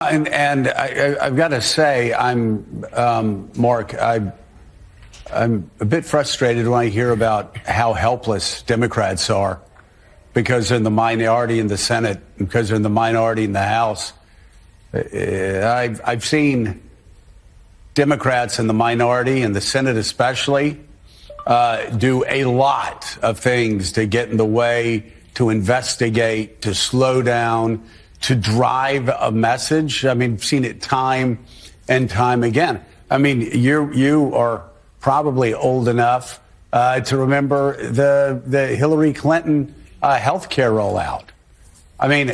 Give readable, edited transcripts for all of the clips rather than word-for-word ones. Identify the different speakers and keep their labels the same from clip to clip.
Speaker 1: I've got to say, Mark, I'm a bit frustrated when I hear about how helpless Democrats are because they're in the minority in the Senate, because they're in the minority in the House. I've seen Democrats in the minority, in the Senate especially, do a lot of things to get in the way, to investigate, to slow down, to drive a message. I mean, I've seen it time and time again. I mean, you are probably old enough to remember the Hillary Clinton health care rollout. I mean,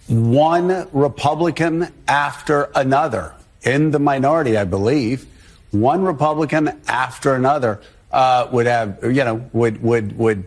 Speaker 1: one Republican after another in the minority, I believe, one Republican after another would have, would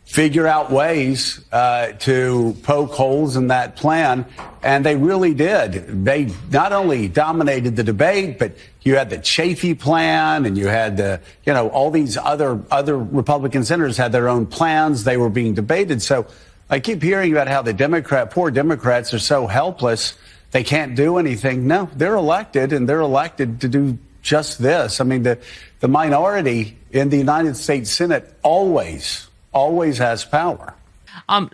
Speaker 1: figure out ways to poke holes in that plan. And they really did. They not only dominated the debate, but you had the Chafee plan and you had the, all these other Republican senators had their own plans. They were being debated. So I keep hearing about how the poor Democrats are so helpless. They can't do anything. No, they're elected and they're elected to do just this. I mean, the minority in the United States Senate always has power.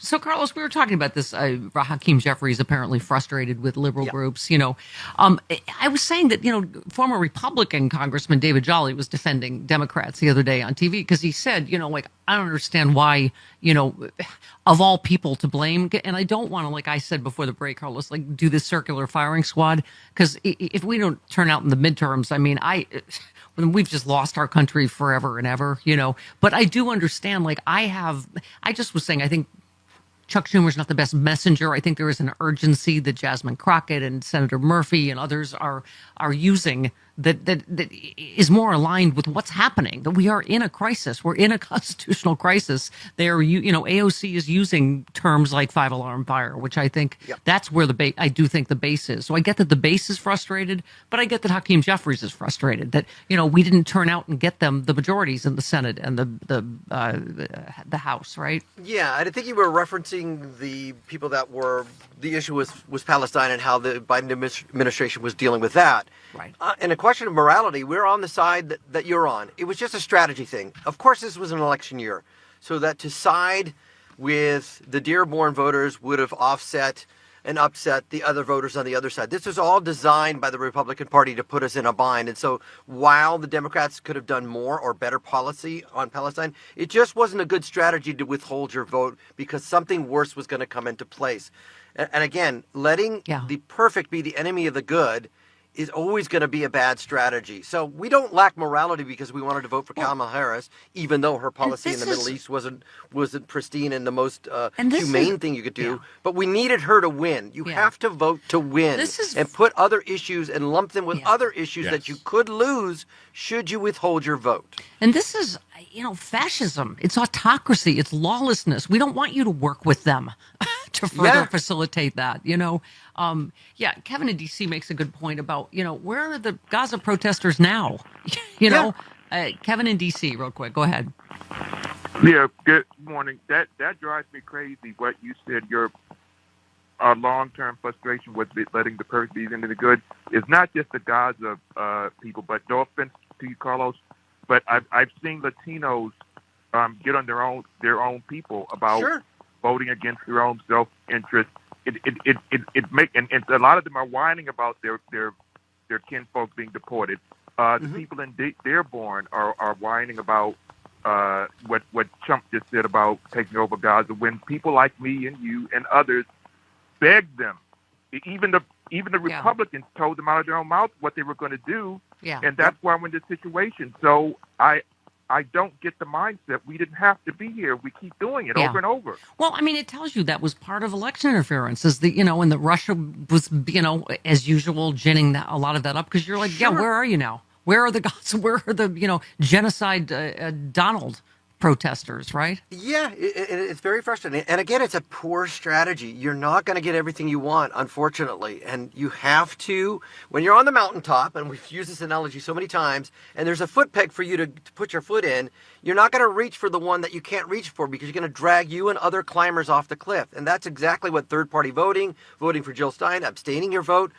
Speaker 2: So, Carlos, we were talking about this. Hakeem Jeffries apparently frustrated with liberal groups. I was saying that, former Republican Congressman David Jolly was defending Democrats the other day on TV because he said, I don't understand why, of all people to blame. And I don't want to, like I said before the break, Carlos, do this circular firing squad, because if we don't turn out in the midterms, I mean, we've just lost our country forever and ever, But I do understand, I just was saying, I think Chuck Schumer's not the best messenger. I think there is an urgency that Jasmine Crockett and Senator Murphy and others are using that is more aligned with what's happening, that we are in a crisis. We're in a constitutional crisis. AOC is using terms like five-alarm fire, which I think that's where I do think the base is. So I get that the base is frustrated, but I get that Hakeem Jeffries is frustrated that, we didn't turn out and get them the majorities in the Senate and the House, right?
Speaker 3: Yeah, I think you were referencing the people that were, the issue was Palestine and how the Biden administration was dealing with that.
Speaker 2: Right.
Speaker 3: And a question of morality, we're on the side that you're on. It was just a strategy thing. Of course, this was an election year, so that to side with the Dearborn voters would have offset and upset the other voters on the other side. This was all designed by the Republican Party to put us in a bind. And so while the Democrats could have done more or better policy on Palestine, it just wasn't a good strategy to withhold your vote because something worse was going to come into place. And again, letting the perfect be the enemy of the good is always going to be a bad strategy. So we don't lack morality because we wanted to vote for Kamala Harris, even though her policy in the Middle East wasn't pristine and the most humane thing you could do. But we needed her to win. You have to vote to win and put other issues and lump them with other issues that you could lose should you withhold your vote.
Speaker 2: And this is, fascism. It's autocracy. It's lawlessness. We don't want you to work with them to further facilitate that, Kevin in D.C. makes a good point about, where are the Gaza protesters now? Kevin in D.C., real quick, go ahead.
Speaker 4: Yeah, good morning. That drives me crazy, what you said, your long-term frustration with letting the perfect be into the good. It's not just the Gaza people, but no offense to you, Carlos, but I've seen Latinos get on their own people about voting against their own self-interest. It make and a lot of them are whining about their kinfolk being deported. The people in Dearborn are whining about what Trump just said about taking over Gaza. When people like me and you and others begged them, even the Republicans told them out of their own mouth what they were going to do, and that's why we're in this situation. So I don't get the mindset. We didn't have to be here. We keep doing it over and over.
Speaker 2: Well, I mean, it tells you that was part of election interference, and that Russia was, as usual, ginning a lot of that up, because you're like, where are you now? Where are the guys? Where are the, genocide Donald protesters, right?
Speaker 3: Yeah, it's very frustrating. And again, it's a poor strategy. You're not going to get everything you want, unfortunately. And you have to, when you're on the mountaintop, and we've used this analogy so many times, and there's a foot peg for you to put your foot in, you're not going to reach for the one that you can't reach for because you're going to drag you and other climbers off the cliff. And that's exactly what third-party voting for Jill Stein, abstaining your vote,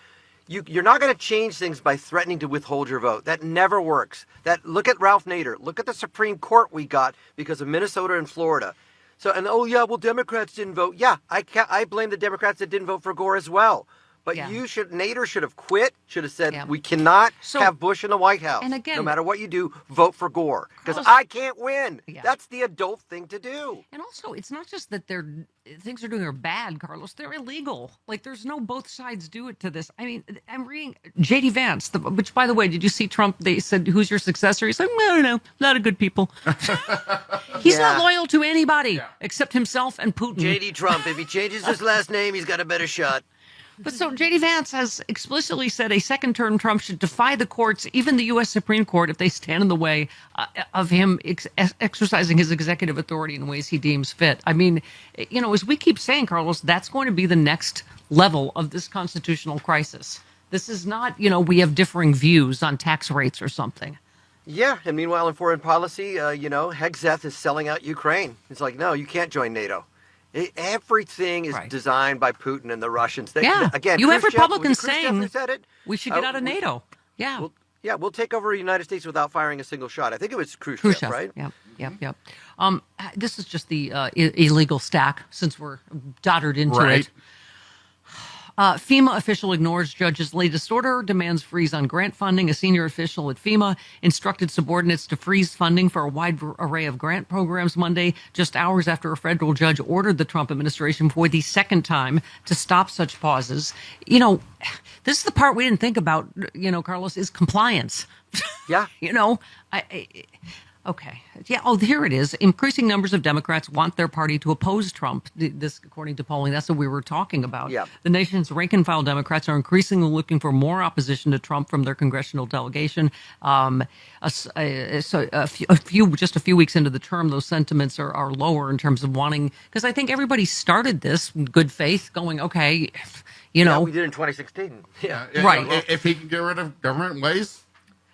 Speaker 3: you're not going to change things by threatening to withhold your vote. That never works. Look at Ralph Nader. Look at the Supreme Court we got because of Minnesota and Florida. So, and oh yeah, well, Democrats didn't vote. Yeah, I blame the Democrats that didn't vote for Gore as well. But Nader should have quit, should have said, we cannot have Bush in the White House.
Speaker 2: And again,
Speaker 3: no matter what you do, vote for Gore. Because I can't win.
Speaker 2: Yeah.
Speaker 3: That's the adult thing to do.
Speaker 2: And also, it's not just that things they're doing are bad, Carlos. They're illegal. Like, there's no both sides do it to this. I mean, I'm reading J.D. Vance, which, by the way, did you see Trump? They said, who's your successor? He's like, I don't know. A lot of good people. He's not loyal to anybody except himself and Putin.
Speaker 3: J.D. Trump, if he changes his last name, he's got a better shot.
Speaker 2: But so J.D. Vance has explicitly said a second-term Trump should defy the courts, even the U.S. Supreme Court, if they stand in the way of him exercising his executive authority in ways he deems fit. I mean, as we keep saying, Carlos, that's going to be the next level of this constitutional crisis. This is not, we have differing views on tax rates or something.
Speaker 3: Yeah, and meanwhile in foreign policy, Hegseth is selling out Ukraine. It's like, no, you can't join NATO. Everything is designed by Putin and the Russians. Again,
Speaker 2: you have
Speaker 3: Khrushchev,
Speaker 2: Republicans
Speaker 3: Khrushchev
Speaker 2: saying
Speaker 3: said it,
Speaker 2: we should get out of NATO.
Speaker 3: We'll take over the United States without firing a single shot. I think it was Khrushchev. Right?
Speaker 2: Yep. This is just the illegal stack, since we're doddered into it. FEMA official ignores judge's latest order, demands freeze on grant funding. A senior official at FEMA instructed subordinates to freeze funding for a wide array of grant programs Monday, just hours after a federal judge ordered the Trump administration for the second time to stop such pauses. This is the part we didn't think about, Carlos, is compliance.
Speaker 3: Yeah.
Speaker 2: Okay. Yeah. Oh, here it is. Increasing numbers of Democrats want their party to oppose Trump. This, according to polling, that's what we were talking about.
Speaker 3: Yeah.
Speaker 2: The nation's rank and file Democrats are increasingly looking for more opposition to Trump from their congressional delegation. Just a few weeks into the term, those sentiments are lower in terms of wanting, because I think everybody started this in good faith, going, okay,
Speaker 3: we did in 2016. Yeah.
Speaker 5: Right. If he can get rid of government waste,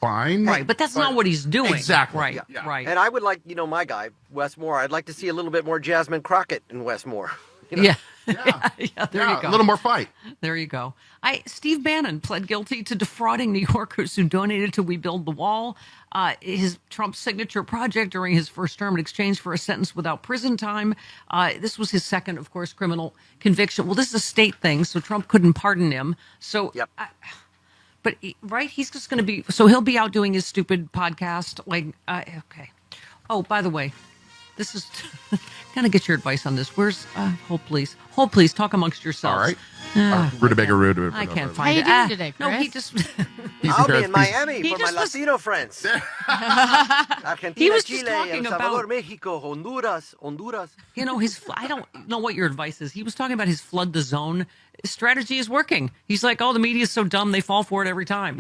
Speaker 5: fine.
Speaker 2: Right, but that's not what he's doing.
Speaker 5: Exactly.
Speaker 2: Right,
Speaker 5: Yeah.
Speaker 2: right.
Speaker 3: And I would like, my guy, Wes Moore, I'd like to see a little bit more Jasmine Crockett in Wes Moore.
Speaker 2: Yeah.
Speaker 5: Yeah.
Speaker 2: There you go.
Speaker 5: A little more fight.
Speaker 2: There you go. Steve Bannon pled guilty to defrauding New Yorkers who donated to We Build the Wall, his Trump signature project during his first term in exchange for a sentence without prison time. This was his second, of course, criminal conviction. Well, this is a state thing, so Trump couldn't pardon him. So,
Speaker 3: yep.
Speaker 2: But he's just going to be, so he'll be out doing his stupid podcast. Okay. Oh, by the way, this is kind of get your advice on this. Where's Hold please, talk amongst yourselves.
Speaker 5: All right. Rutabaga.
Speaker 2: I can't find it.
Speaker 6: How you doing today, Chris?
Speaker 2: No, he just.
Speaker 3: I'll be in Miami for my Latino friends. Argentina,
Speaker 2: He was
Speaker 3: Chile,
Speaker 2: just talking
Speaker 3: El Salvador,
Speaker 2: about
Speaker 3: Mexico, Honduras.
Speaker 2: I don't know what your advice is. He was talking about his flood the zone strategy is working. He's like, the media is so dumb they fall for it every time.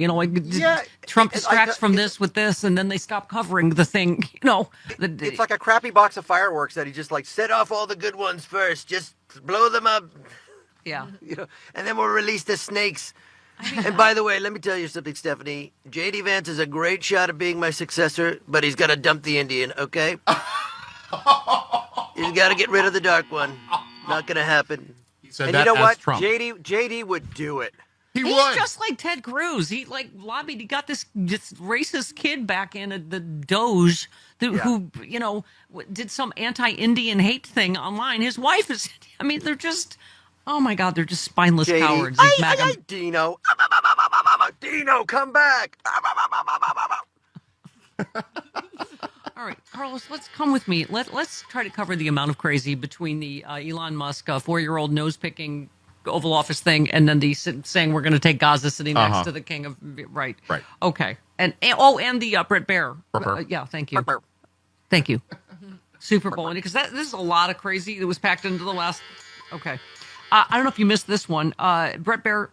Speaker 2: Trump distracts from this with this, and then they stop covering the thing.
Speaker 3: It's like a crappy box of fireworks that he just set off all the good ones first, just blow them up.
Speaker 2: Yeah.
Speaker 3: And then we'll release the snakes. And by the way, let me tell you something, Stephanie. J.D. Vance is a great shot at being my successor, but he's got to dump the Indian, okay? He's got to get rid of the dark one. Not going to happen.
Speaker 5: And
Speaker 3: you know what?
Speaker 5: Trump.
Speaker 3: JD would do it.
Speaker 2: He's
Speaker 5: would.
Speaker 2: just like Ted Cruz. He lobbied. He got this racist kid back in at the Doge who did some anti-Indian hate thing online. His wife is. I mean, they're just. Oh my God, they're just spineless
Speaker 3: JD,
Speaker 2: cowards.
Speaker 3: Dino. Dino, come back.
Speaker 2: All right, Carlos, let's come with me. Let's try to cover the amount of crazy between the Elon Musk 4-year-old nose-picking Oval Office thing and then the saying we're going to take Gaza City next to the king of... Right. Okay. And the Brett Baer. Yeah, thank you. Thank you. Super Bowl. Because this is a lot of crazy that was packed into the last... Okay. I don't know if you missed this one. Brett Baer.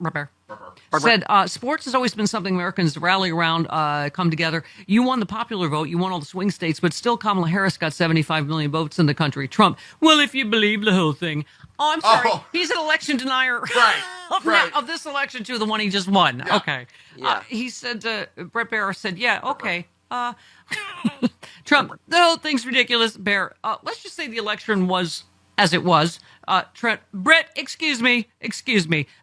Speaker 2: said, sports has always been something Americans rally around, come together. You won the popular vote. You won all the swing states, but still Kamala Harris got 75 million votes in the country. Trump, well, if you believe the whole thing. Oh, I'm sorry.
Speaker 5: Oh.
Speaker 2: He's an election denier.
Speaker 5: Right, right.
Speaker 2: Of this election, too, the one he just won.
Speaker 5: Yeah.
Speaker 2: Okay.
Speaker 3: Yeah.
Speaker 2: He said, Brett Baer said, yeah, okay. Trump, the whole thing's ridiculous. Baer, let's just say the election was as it was. Brett, excuse me.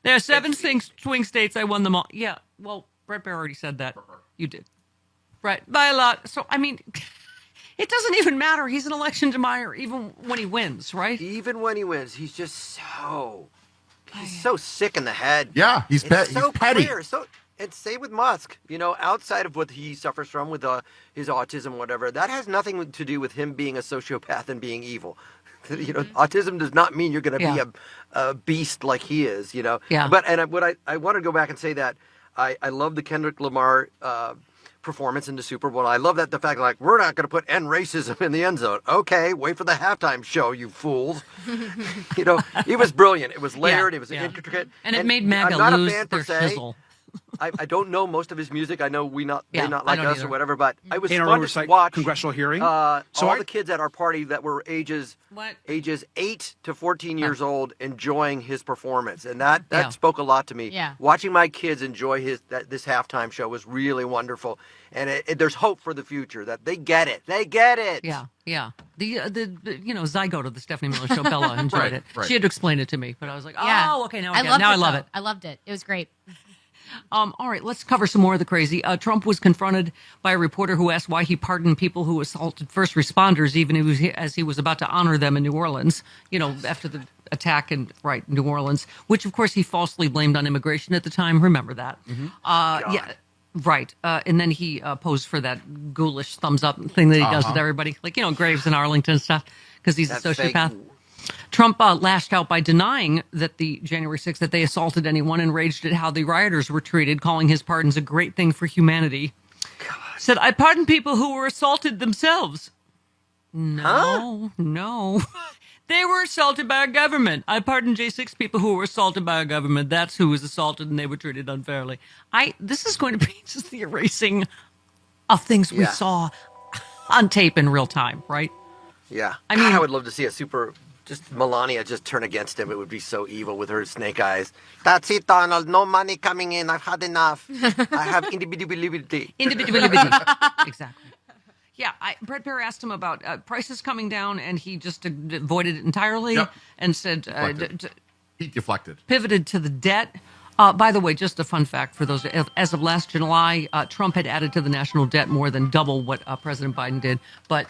Speaker 2: There are 7 swing states. I won them all. Yeah, well, Brett Baer already said that. You did. Brett, by a lot. So, I mean, it doesn't even matter. He's an election denier even when he wins, right?
Speaker 3: Even when he wins, he's just he's so sick in the head.
Speaker 5: Yeah, he's
Speaker 3: It's so
Speaker 5: petty.
Speaker 3: clear. And same with Musk. Outside of what he suffers from with his autism, whatever, that has nothing to do with him being a sociopath and being evil. Autism does not mean you're going to be a beast like he is.
Speaker 2: Yeah.
Speaker 3: But I want to go back and say that I love the Kendrick Lamar performance in the Super Bowl. I love the fact we're not going to put end racism in the end zone. Okay, wait for the halftime show, you fools. It was brilliant. It was layered. It was intricate,
Speaker 2: and it made MAGA
Speaker 3: I'm not
Speaker 2: lose
Speaker 3: a fan
Speaker 2: their
Speaker 3: per se.
Speaker 2: shizzle.
Speaker 3: I don't know most of his music. I know they not like
Speaker 2: don't
Speaker 3: us
Speaker 2: either.
Speaker 3: or whatever, but I was
Speaker 6: In our
Speaker 3: fun to
Speaker 6: oversight
Speaker 3: watch
Speaker 6: congressional hearing.
Speaker 3: all the kids at our party that were ages
Speaker 2: What?
Speaker 3: 8 to 14 years old enjoying his performance, and that
Speaker 2: Yeah.
Speaker 3: spoke a lot to me.
Speaker 7: Yeah.
Speaker 3: Watching my kids enjoy this halftime show was really wonderful, and there's hope for the future that they get it. They get it.
Speaker 2: Yeah. The zygote of the Stephanie Miller Show, Bella enjoyed
Speaker 5: Right,
Speaker 2: it.
Speaker 5: right.
Speaker 2: She had to explain it to me, but I was like,
Speaker 7: Yeah.
Speaker 2: oh, okay, now I
Speaker 7: loved
Speaker 2: love it.
Speaker 7: I loved it. It was great.
Speaker 2: All right, let's cover some more of the crazy. Trump was confronted by a reporter who asked why he pardoned people who assaulted first responders, even as he was about to honor them in New Orleans, after the attack in New Orleans, which, of course, he falsely blamed on immigration at the time. Remember that. Yeah. Right. And then he posed for that ghoulish thumbs up thing that he does with everybody, like, Graves and Arlington stuff, because he's a sociopath.
Speaker 3: Fake.
Speaker 2: Trump lashed out by denying that the January 6th that they assaulted anyone and raged at how the rioters were treated, calling his pardons a great thing for humanity. Said, I pardon people who were assaulted themselves. No. They were assaulted by our government. I pardon J6 people who were assaulted by our government. That's who was assaulted and they were treated unfairly. This is going to be just the erasing of things we saw on tape in real time, right?
Speaker 3: Yeah.
Speaker 2: I mean-
Speaker 3: I would love to see just Melania just turn against him. It would be so evil with her snake eyes. That's it, Donald. No money coming in. I've had enough. I have individuality.
Speaker 2: Individuality. Exactly. Yeah, Brett Baer asked him about prices coming down, and he just avoided it entirely and said
Speaker 5: He deflected.
Speaker 2: pivoted to the debt. By the way, just a fun fact for those, as of last July, Trump had added to the national debt more than double what President Biden did, but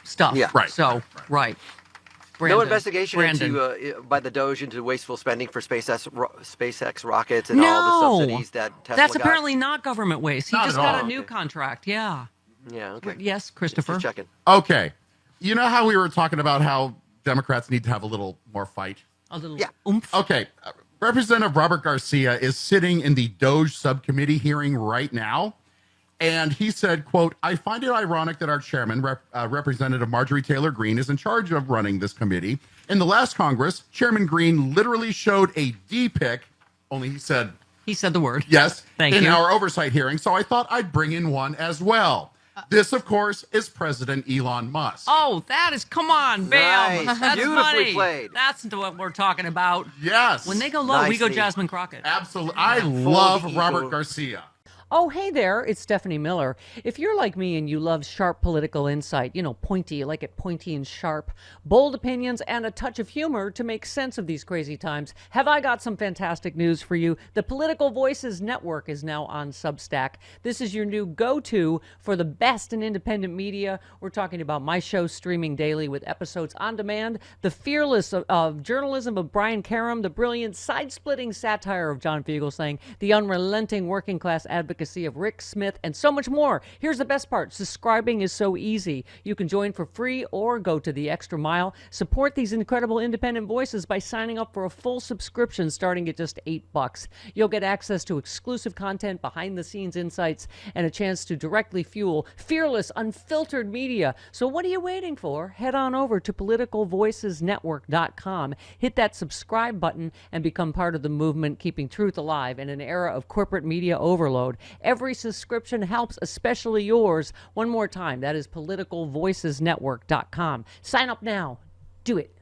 Speaker 2: stuff.
Speaker 3: Yeah.
Speaker 5: Right.
Speaker 2: So, right.
Speaker 3: No
Speaker 2: Brandon,
Speaker 3: investigation
Speaker 2: Brandon.
Speaker 3: by the Doge into wasteful spending for SpaceX rockets and all the subsidies that Tesla
Speaker 2: That's
Speaker 3: got.
Speaker 2: apparently not government waste. He
Speaker 5: Not
Speaker 2: just
Speaker 5: at
Speaker 2: got
Speaker 5: all.
Speaker 2: a new contract. Yeah.
Speaker 3: Yeah, okay.
Speaker 2: Yes, Christopher.
Speaker 3: Just checking.
Speaker 5: Okay. You know how we were talking about how Democrats need to have a little more fight?
Speaker 2: A little
Speaker 3: Yeah.
Speaker 2: oomph.
Speaker 5: Okay. Representative Robert Garcia is sitting in the Doge subcommittee hearing right now. And he said, quote, I find it ironic that our chairman, Representative Marjorie Taylor Greene, is in charge of running this committee. In the last Congress, Chairman Greene literally showed a D pic, only he said
Speaker 2: He said the word.
Speaker 5: yes,
Speaker 2: Thank
Speaker 5: in
Speaker 2: you.
Speaker 5: our oversight hearing. So I thought I'd bring in one as well. This, of course, is President Elon Musk.
Speaker 2: Oh, that is, come on, bam.
Speaker 3: Nice.
Speaker 2: That's
Speaker 3: Beautifully
Speaker 2: funny.
Speaker 3: played.
Speaker 2: That's what we're talking about.
Speaker 5: Yes.
Speaker 2: When they go low, we go
Speaker 3: Nicely.
Speaker 2: Jasmine Crockett.
Speaker 5: Absolutely. I
Speaker 3: Full
Speaker 5: love
Speaker 3: ego.
Speaker 5: Robert Garcia.
Speaker 2: Oh, hey there, it's Stephanie Miller. If you're like me and you love sharp political insight, pointy, you like it pointy and sharp, bold opinions, and a touch of humor to make sense of these crazy times, have I got some fantastic news for you. The Political Voices Network is now on Substack. This is your new go-to for the best in independent media. We're talking about my show streaming daily with episodes on demand, the fearless of journalism of Brian Karem, the brilliant side-splitting satire of John Fugelsang, the unrelenting working class advocacy advocacy of Rick Smith, and so much more. Here's the best part. Subscribing is so easy. You can join for free or go to the extra mile. Support these incredible independent voices by signing up for a full subscription starting at just $8. You'll get access to exclusive content, behind-the-scenes insights, and a chance to directly fuel fearless, unfiltered media. So what are you waiting for? Head on over to politicalvoicesnetwork.com. Hit that subscribe button and become part of the movement keeping truth alive in an era of corporate media overload. Every subscription helps, especially yours. One more time, that is politicalvoicesnetwork.com. Sign up now. Do it.